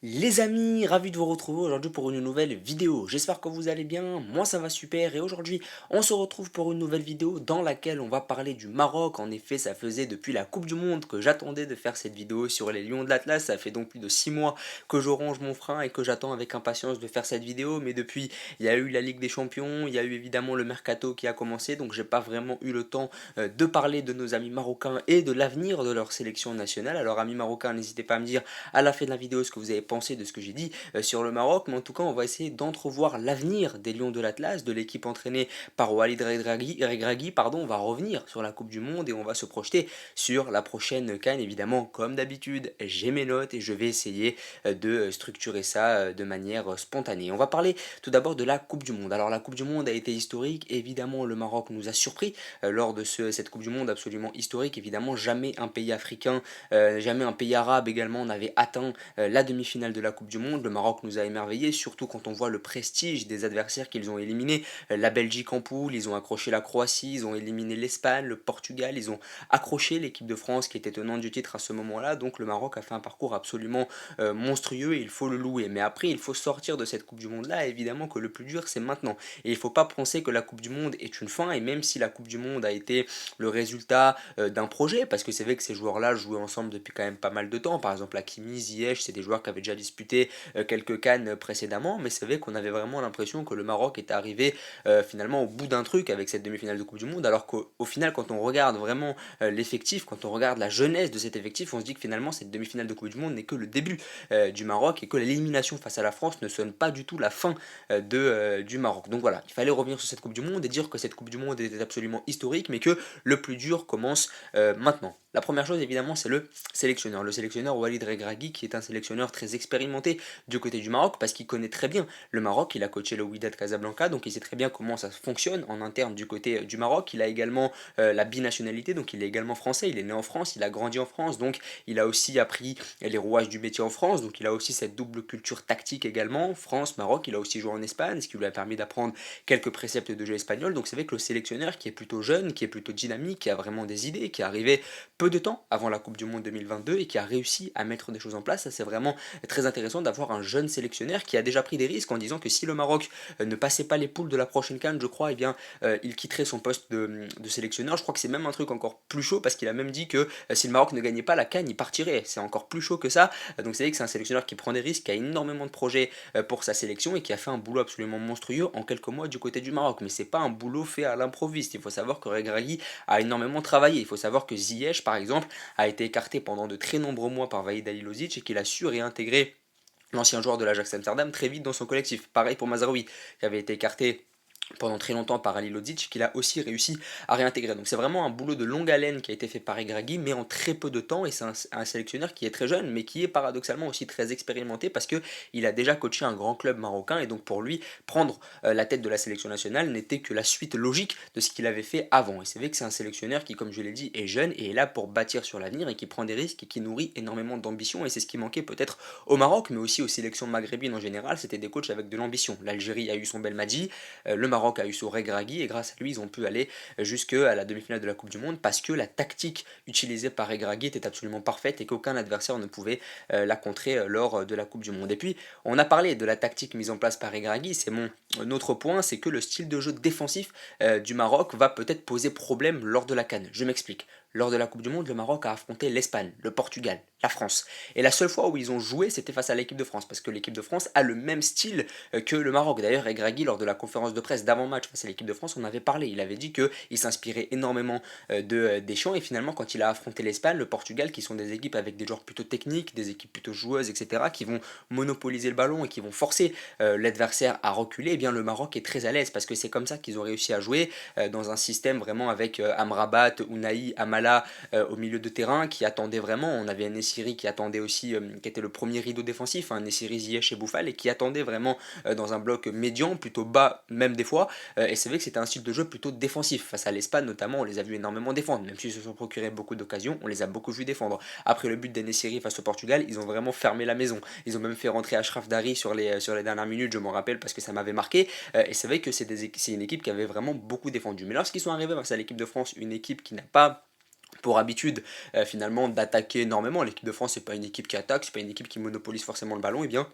Les amis, ravi de vous retrouver aujourd'hui pour une nouvelle vidéo. J'espère que vous allez bien, moi ça va super et aujourd'hui on se retrouve pour une nouvelle vidéo dans laquelle on va parler du Maroc. En effet, ça faisait depuis la Coupe du Monde que j'attendais de faire cette vidéo sur les Lions de l'Atlas. Ça fait donc plus de 6 mois que je ronge mon frein et que j'attends avec impatience de faire cette vidéo. Mais depuis, il y a eu la Ligue des Champions, il y a eu évidemment le Mercato qui a commencé. Donc j'ai pas vraiment eu le temps de parler de nos amis marocains et de l'avenir de leur sélection nationale. Alors amis marocains, n'hésitez pas à me dire à la fin de la vidéo ce que vous avez pensé de ce que j'ai dit sur le Maroc, mais en tout cas on va essayer d'entrevoir l'avenir des Lions de l'Atlas, de l'équipe entraînée par Walid Regragui, pardon. On va revenir sur la Coupe du Monde et on va se projeter sur la prochaine CAN. Évidemment, comme d'habitude, j'ai mes notes et je vais essayer de structurer ça de manière spontanée. On va parler tout d'abord de la Coupe du Monde. Alors la Coupe du Monde a été historique, évidemment le Maroc nous a surpris lors de cette Coupe du Monde absolument historique. Évidemment, jamais un pays africain, jamais un pays arabe également n'avait atteint la demi-finale de la Coupe du Monde. Le Maroc nous a émerveillés, surtout quand on voit le prestige des adversaires qu'ils ont éliminés. La Belgique en poule, ils ont accroché la Croatie, ils ont éliminé l'Espagne, le Portugal, ils ont accroché l'équipe de France qui était tenante du titre à ce moment-là. Donc le Maroc a fait un parcours absolument monstrueux et il faut le louer. Mais après, il faut sortir de cette Coupe du Monde-là. Évidemment que le plus dur, c'est maintenant. Et il ne faut pas penser que la Coupe du Monde est une fin. Et même si la Coupe du Monde a été le résultat d'un projet, parce que c'est vrai que ces joueurs-là jouaient ensemble depuis quand même pas mal de temps. Par exemple, Hakimi, Ziyech, c'est des joueurs qui avaient déjà disputé quelques CAN précédemment, mais c'est vrai qu'on avait vraiment l'impression que le Maroc était arrivé finalement au bout d'un truc avec cette demi-finale de Coupe du Monde, alors qu'au final, quand on regarde vraiment l'effectif, quand on regarde la jeunesse de cet effectif, on se dit que finalement cette demi-finale de Coupe du Monde n'est que le début du Maroc et que l'élimination face à la France ne sonne pas du tout la fin du Maroc. Donc voilà, il fallait revenir sur cette Coupe du Monde et dire que cette Coupe du Monde était absolument historique, mais que le plus dur commence maintenant. La première chose évidemment c'est le sélectionneur. Le sélectionneur Walid Regragui qui est un sélectionneur très expérimenté du côté du Maroc parce qu'il connaît très bien le Maroc, il a coaché le Wydad Casablanca donc il sait très bien comment ça fonctionne en interne du côté du Maroc. Il a également la binationalité donc il est également français, il est né en France, il a grandi en France donc il a aussi appris les rouages du métier en France donc il a aussi cette double culture tactique également, France, Maroc. Il a aussi joué en Espagne ce qui lui a permis d'apprendre quelques préceptes de jeu espagnol. Donc c'est vrai que le sélectionneur qui est plutôt jeune, qui est plutôt dynamique, qui a vraiment des idées, qui est arrivé peu de temps avant la Coupe du Monde 2022 et qui a réussi à mettre des choses en place. Ça c'est vraiment très intéressant d'avoir un jeune sélectionneur qui a déjà pris des risques en disant que si le Maroc ne passait pas les poules de la prochaine CAN, je crois, eh bien il quitterait son poste de sélectionneur. Je crois que c'est même un truc encore plus chaud parce qu'il a même dit que si le Maroc ne gagnait pas la CAN, il partirait. C'est encore plus chaud que ça. Donc c'est vrai que c'est un sélectionneur qui prend des risques, qui a énormément de projets pour sa sélection et qui a fait un boulot absolument monstrueux en quelques mois du côté du Maroc. Mais c'est pas un boulot fait à l'improviste. Il faut savoir que Regragui a énormément travaillé. Il faut savoir que Ziyech, par exemple, a été écarté pendant de très nombreux mois par Vahid Halilovic et qu'il a su réintégrer l'ancien joueur de l'Ajax Amsterdam très vite dans son collectif. Pareil pour Mazraoui, qui avait été écarté pendant très longtemps par Ali Lodzic qu'il a aussi réussi à réintégrer. Donc c'est vraiment un boulot de longue haleine qui a été fait par Regragui mais en très peu de temps et c'est un sélectionneur qui est très jeune mais qui est paradoxalement aussi très expérimenté parce que il a déjà coaché un grand club marocain et donc pour lui prendre la tête de la sélection nationale n'était que la suite logique de ce qu'il avait fait avant. Et c'est vrai que c'est un sélectionneur qui comme je l'ai dit est jeune et est là pour bâtir sur l'avenir et qui prend des risques et qui nourrit énormément d'ambition et c'est ce qui manquait peut-être au Maroc mais aussi aux sélections maghrébines en général, c'était des coachs avec de l'ambition. L'Algérie a eu son Belmadi, le Maroc a eu son Regragui et grâce à lui ils ont pu aller jusqu'à la demi-finale de la Coupe du Monde parce que la tactique utilisée par Regragui était absolument parfaite et qu'aucun adversaire ne pouvait la contrer lors de la Coupe du Monde. Et puis on a parlé de la tactique mise en place par Regragui, c'est mon autre point, c'est que le style de jeu défensif du Maroc va peut-être poser problème lors de la CAN. Je m'explique. Lors de la Coupe du Monde, le Maroc a affronté l'Espagne, le Portugal, la France. Et la seule fois où ils ont joué, c'était face à l'équipe de France, parce que l'équipe de France a le même style que le Maroc. D'ailleurs, Regragui, lors de la conférence de presse d'avant-match face à l'équipe de France, on avait parlé. Il avait dit qu'il s'inspirait énormément de Deschamps, et finalement, quand il a affronté l'Espagne, le Portugal, qui sont des équipes avec des joueurs plutôt techniques, des équipes plutôt joueuses, etc., qui vont monopoliser le ballon et qui vont forcer l'adversaire à reculer, eh bien le Maroc est très à l'aise, parce que c'est comme ça qu'ils ont réussi à jouer dans un système vraiment avec Amrabat, Ounahi, Amala au milieu de terrain qui attendait vraiment. On avait un Nessiri qui attendait aussi, qui était le premier rideau défensif, un Nessiri, Ziyech et Boufal, et qui attendait vraiment dans un bloc médian, plutôt bas même des fois. Et c'est vrai que c'était un style de jeu plutôt défensif. Face à l'Espagne notamment, on les a vus énormément défendre, même s'ils se sont procurés beaucoup d'occasions, on les a beaucoup vus défendre. Après le but d'En-Nesyri face au Portugal, ils ont vraiment fermé la maison. Ils ont même fait rentrer Achraf Dari sur les dernières minutes, je m'en rappelle parce que ça m'avait marqué. Et c'est vrai que c'est une équipe qui avait vraiment beaucoup défendu. Mais lorsqu'ils sont arrivés face à l'équipe de France, une équipe qui n'a pas pour habitude finalement d'attaquer énormément. L'équipe de France, c'est pas une équipe qui attaque, c'est pas une équipe qui monopolise forcément le ballon, et bien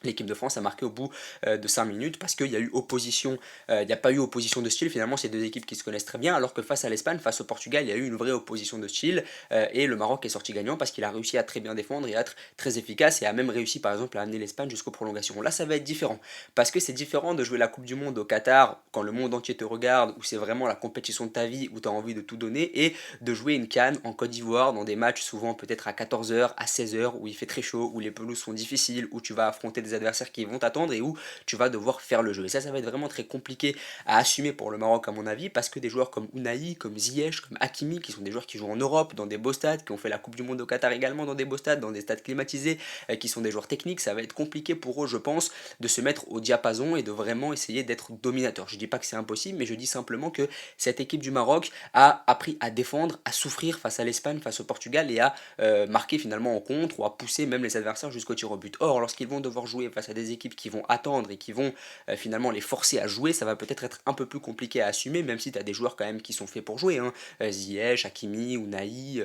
l'équipe de France a marqué au bout de 5 minutes parce qu'il y a eu opposition, il n'y a pas eu opposition de style. Finalement, c'est deux équipes qui se connaissent très bien, alors que face à l'Espagne, face au Portugal, il y a eu une vraie opposition de style et le Maroc est sorti gagnant parce qu'il a réussi à très bien défendre et à être très efficace et a même réussi par exemple à amener l'Espagne jusqu'aux prolongations. Là, ça va être différent parce que c'est différent de jouer la Coupe du Monde au Qatar quand le monde entier te regarde, où c'est vraiment la compétition de ta vie, où tu as envie de tout donner, et de jouer une CAN en Côte d'Ivoire dans des matchs souvent peut-être à 14 h, à 16 h, où il fait très chaud, où les pelouses sont difficiles, où tu vas affronter des adversaires qui vont t'attendre et où tu vas devoir faire le jeu. Et ça va être vraiment très compliqué à assumer pour le Maroc à mon avis, parce que des joueurs comme Ounahi, comme Ziyech, comme Hakimi, qui sont des joueurs qui jouent en Europe, dans des beaux stades, qui ont fait la Coupe du Monde au Qatar également dans des beaux stades, dans des stades climatisés, qui sont des joueurs techniques, ça va être compliqué pour eux, je pense, de se mettre au diapason et de vraiment essayer d'être dominateur. Je dis pas que c'est impossible, mais je dis simplement que cette équipe du Maroc a appris à défendre, à souffrir face à l'Espagne, face au Portugal, et à marquer finalement en contre ou à pousser même les adversaires jusqu'au tir au but. Or, lorsqu'ils vont devoir jouer face à des équipes qui vont attendre et qui vont finalement les forcer à jouer, ça va peut-être être un peu plus compliqué à assumer, même si tu as des joueurs quand même qui sont faits pour jouer, hein. Ziyech, Hakimi, Ounahi,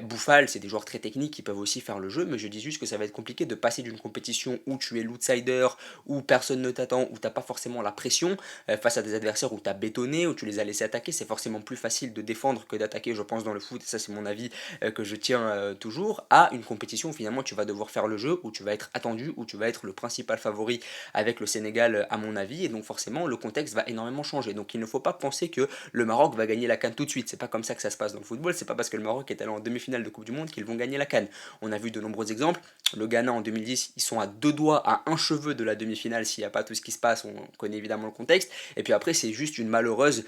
Boufal, c'est des joueurs très techniques qui peuvent aussi faire le jeu, mais je dis juste que ça va être compliqué de passer d'une compétition où tu es l'outsider, où personne ne t'attend, où t'as pas forcément la pression, face à des adversaires où tu as bétonné, où tu les as laissés attaquer. C'est forcément plus facile de défendre que d'attaquer, je pense, dans le foot, et ça c'est mon avis que je tiens toujours, à une compétition où finalement tu vas devoir faire le jeu, où tu vas être attendu, où tu vas être le principal favori avec le Sénégal à mon avis, et donc forcément le contexte va énormément changer. Donc il ne faut pas penser que le Maroc va gagner la CAN tout de suite, c'est pas comme ça que ça se passe dans le football, c'est pas parce que le Maroc est allé en demi-finale de Coupe du Monde qu'ils vont gagner la CAN. On a vu de nombreux exemples, le Ghana en 2010, ils sont à deux doigts, à un cheveu de la demi-finale s'il n'y a pas tout ce qui se passe, on connaît évidemment le contexte, et puis après c'est juste une malheureuse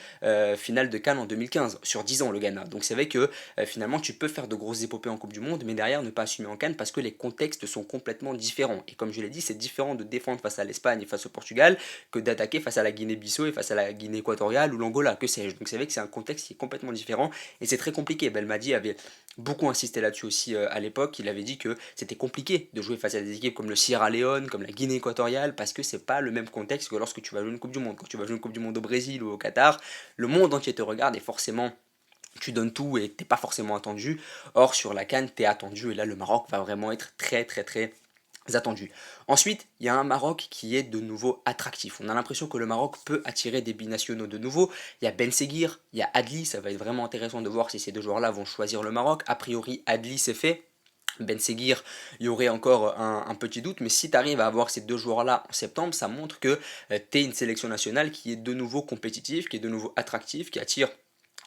finale de CAN en 2015, sur 10 ans le Ghana. Donc c'est vrai que finalement tu peux faire de grosses épopées en Coupe du Monde, mais derrière ne pas assumer en CAN parce que les contextes sont complètement différents. Et comme je l'ai dit, c'est différent de défendre face à l'Espagne et face au Portugal que d'attaquer face à la Guinée-Bissau et face à la Guinée équatoriale ou l'Angola, que sais-je. Donc c'est vrai que c'est un contexte qui est complètement différent et c'est très compliqué. Belmadi avait beaucoup insisté là-dessus aussi à l'époque. Il avait dit que c'était compliqué de jouer face à des équipes comme le Sierra Leone, comme la Guinée équatoriale, parce que c'est pas le même contexte que lorsque tu vas jouer une Coupe du Monde. Quand tu vas jouer une Coupe du Monde au Brésil ou au Qatar, le monde entier te regarde et forcément tu donnes tout et t'es pas forcément attendu. Or sur la CAN t'es attendu et là le Maroc va vraiment être très attendu. Ensuite, il y a un Maroc qui est de nouveau attractif. On a l'impression que le Maroc peut attirer des binationaux de nouveau. Il y a Ben Seguir, il y a Adli, ça va être vraiment intéressant de voir si ces deux joueurs-là vont choisir le Maroc. A priori, Adli c'est fait. Ben Seguir, il y aurait encore un petit doute, mais si tu arrives à avoir ces deux joueurs-là en septembre, ça montre que tu es une sélection nationale qui est de nouveau compétitive, qui est de nouveau attractive, qui attire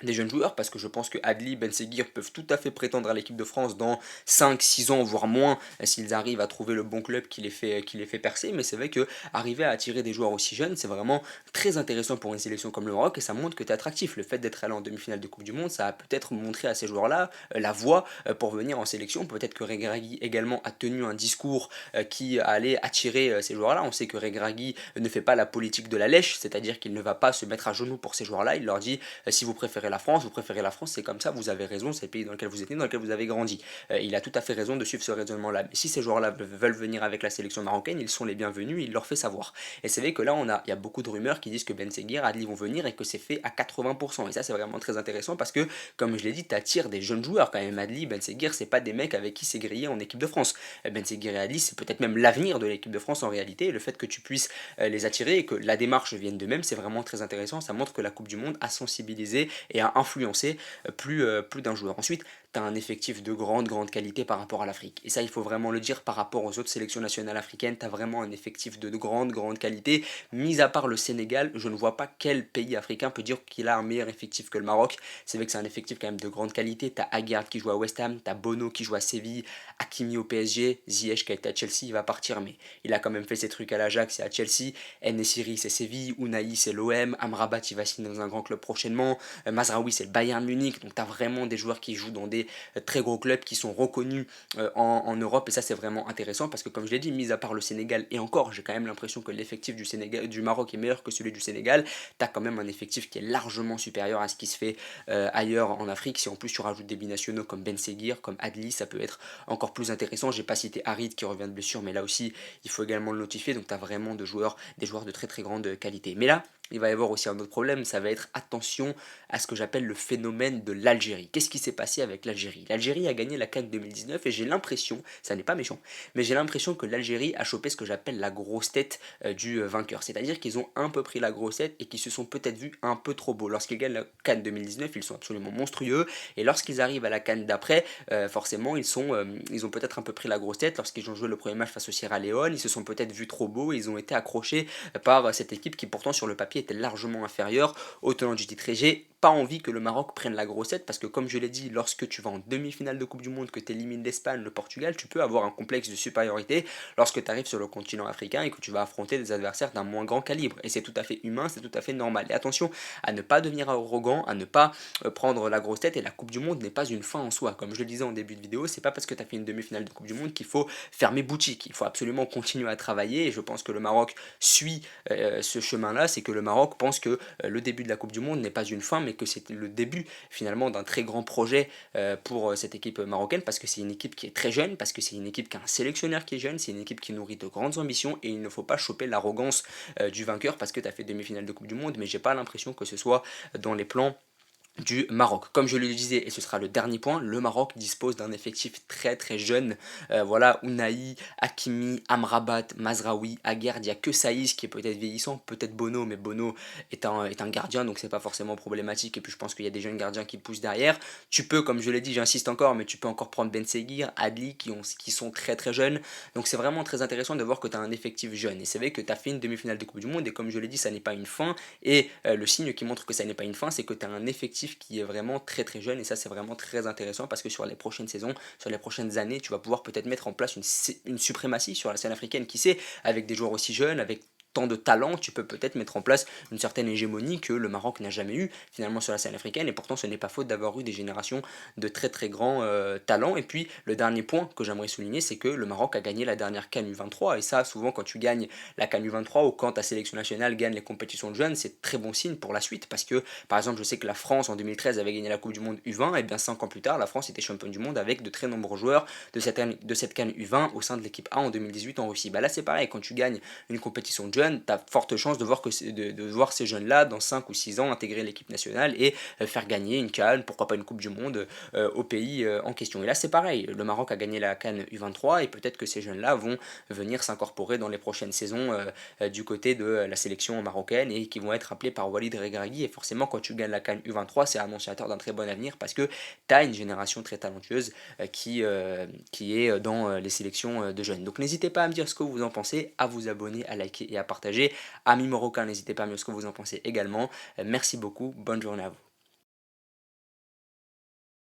des jeunes joueurs, parce que je pense que Adli, Ben Seguir peuvent tout à fait prétendre à l'équipe de France dans 5 6 ans, voire moins, s'ils arrivent à trouver le bon club qui les fait percer. Mais c'est vrai que arriver à attirer des joueurs aussi jeunes, c'est vraiment très intéressant pour une sélection comme le Maroc, et ça montre que tu es attractif. Le fait d'être allé en demi-finale de Coupe du Monde, ça a peut-être montré à ces joueurs-là la voie pour venir en sélection. Peut-être que Regragui également a tenu un discours qui allait attirer ces joueurs-là. On sait que Regragui ne fait pas la politique de la lèche, c'est-à-dire qu'il ne va pas se mettre à genoux pour ces joueurs-là. Il leur dit si vous préférez vous préférez la France, c'est comme ça, vous avez raison, c'est le pays dans lequel vous êtes né, dans lequel vous avez grandi. Il a tout à fait raison de suivre ce raisonnement-là. Mais si ces joueurs-là veulent venir avec la sélection marocaine, ils sont les bienvenus, il leur fait savoir. Et c'est vrai que là, il y a beaucoup de rumeurs qui disent que Ben Seguir, Adli vont venir et que c'est fait à 80%. Et ça, c'est vraiment très intéressant parce que, comme je l'ai dit, t'attires des jeunes joueurs quand même. Adli, Ben Seguir, c'est pas des mecs avec qui c'est grillé en équipe de France. Ben Seguir et Adli, c'est peut-être même l'avenir de l'équipe de France en réalité. Et le fait que tu puisses les attirer et que la démarche vienne d'eux-mêmes, c'est vraiment très intéressant. Ça montre que la Coupe du Monde a sensibilisé et a influencé plus d'un joueur. Ensuite, tu as un effectif de grande qualité par rapport à l'Afrique. Et ça, il faut vraiment le dire par rapport aux autres sélections nationales africaines, tu as vraiment un effectif de grande qualité. Mis à part le Sénégal, je ne vois pas quel pays africain peut dire qu'il a un meilleur effectif que le Maroc. C'est vrai que c'est un effectif quand même de grande qualité. Tu as Aguerd qui joue à West Ham, tu as Bono qui joue à Séville, Hakimi au PSG, Ziyech qui a été à Chelsea, il va partir, mais il a quand même fait ses trucs à l'Ajax et à Chelsea. En-Nesyri c'est Séville, Ounahi c'est l'OM, Amrabat il va signer dans un grand club prochainement, Mazraoui c'est le Bayern Munich, donc tu as vraiment des joueurs qui jouent dans des très gros clubs qui sont reconnus en Europe, et ça c'est vraiment intéressant parce que comme je l'ai dit, mis à part le Sénégal, et encore j'ai quand même l'impression que l'effectif du Maroc est meilleur que celui du Sénégal, tu as quand même un effectif qui est largement supérieur à ce qui se fait ailleurs en Afrique. Si en plus tu rajoutes des binationaux comme Ben Seguir, comme Adli, ça peut être encore plus intéressant. J'ai pas cité Harid qui revient de blessure, mais là aussi il faut également le notifier, donc tu as vraiment des joueurs de très grande qualité. Mais là il va y avoir aussi un autre problème, ça va être attention à ce que j'appelle le phénomène de l'Algérie. Qu'est-ce qui s'est passé avec l'Algérie? L'Algérie a gagné la CAN 2019 et j'ai l'impression, ça n'est pas méchant, mais j'ai l'impression que l'Algérie a chopé ce que j'appelle la grosse tête du vainqueur. C'est-à-dire qu'ils ont un peu pris la grosse tête et qu'ils se sont peut-être vus un peu trop beaux. Lorsqu'ils gagnent la CAN 2019, ils sont absolument monstrueux et lorsqu'ils arrivent à la CAN d'après, forcément ils ont peut-être un peu pris la grosse tête. Lorsqu'ils ont joué le premier match face au Sierra Leone, ils se sont peut-être vus trop beaux et ils ont été accrochés par cette équipe qui pourtant sur le papier était largement inférieure au tenant du titre. Et j'ai pas envie que le Maroc prenne la grossette parce que comme je l'ai dit, lorsque tu vas en demi-finale de Coupe du Monde, que tu élimines l'Espagne, le Portugal, tu peux avoir un complexe de supériorité lorsque tu arrives sur le continent africain et que tu vas affronter des adversaires d'un moins grand calibre. Et c'est tout à fait humain, c'est tout à fait normal. Et attention à ne pas devenir arrogant, à ne pas prendre la grosse tête. Et la Coupe du Monde n'est pas une fin en soi. Comme je le disais en début de vidéo, c'est pas parce que tu as fait une demi-finale de Coupe du Monde qu'il faut fermer boutique. Il faut absolument continuer à travailler. Et je pense que le Maroc suit ce chemin-là, c'est que le Maroc pense que le début de la Coupe du Monde n'est pas une fin, mais que c'est le début finalement d'un très grand projet pour cette équipe marocaine, parce que c'est une équipe qui est très jeune, parce que c'est une équipe qui a un sélectionneur qui est jeune, c'est une équipe qui nourrit de grandes ambitions, et il ne faut pas choper l'arrogance du vainqueur parce que tu as fait demi-finale de Coupe du Monde, mais j'ai pas l'impression que ce soit dans les plans du Maroc. Comme je le disais, et ce sera le dernier point, le Maroc dispose d'un effectif très très jeune. Voilà, Ounahi, Hakimi, Amrabat, Mazraoui, Aguerd, il n'y a que Saïs qui est peut-être vieillissant, peut-être Bono, mais Bono est un gardien, donc c'est pas forcément problématique. Et puis je pense qu'il y a des jeunes gardiens qui poussent derrière. Tu peux, comme je l'ai dit, j'insiste encore, mais tu peux encore prendre Ben Seguir, Adli, qui sont très très jeunes. Donc c'est vraiment très intéressant de voir que tu as un effectif jeune. Et c'est vrai que tu as fait une demi-finale de Coupe du Monde, et comme je l'ai dit, ça n'est pas une fin. Et le signe qui montre que ça n'est pas une fin, c'est que tu as un effectif qui est vraiment très très jeune et ça c'est vraiment très intéressant parce que sur les prochaines saisons, sur les prochaines années, tu vas pouvoir peut-être mettre en place une suprématie sur la scène africaine, qui sait, avec des joueurs aussi jeunes, avec tant de talent, tu peux peut-être mettre en place une certaine hégémonie que le Maroc n'a jamais eu finalement sur la scène africaine et pourtant ce n'est pas faute d'avoir eu des générations de très très grands talents. Et puis le dernier point que j'aimerais souligner, c'est que le Maroc a gagné la dernière CAN U23 et ça souvent quand tu gagnes la CAN U23 ou quand ta sélection nationale gagne les compétitions de jeunes, c'est très bon signe pour la suite parce que par exemple je sais que la France en 2013 avait gagné la Coupe du Monde U20 et bien 5 ans plus tard la France était championne du monde avec de très nombreux joueurs de cette CAN U20 au sein de l'équipe A en 2018 en Russie. Bah là c'est pareil, quand tu gagnes une compétition de jeunes, tu as forte chance de voir ces jeunes-là dans 5 ou 6 ans intégrer l'équipe nationale et faire gagner une CAN, pourquoi pas une Coupe du Monde au pays en question. Et là c'est pareil, le Maroc a gagné la CAN U23 et peut-être que ces jeunes-là vont venir s'incorporer dans les prochaines saisons du côté de la sélection marocaine et qui vont être appelés par Walid Regragui. Et forcément quand tu gagnes la CAN U23, c'est annonciateur d'un très bon avenir parce que tu as une génération très talentueuse qui est dans les sélections de jeunes. Donc n'hésitez pas à me dire ce que vous en pensez, à vous abonner, à liker et à partager. Amis marocains, n'hésitez pas à me dire ce que vous en pensez également. Merci beaucoup, bonne journée à vous.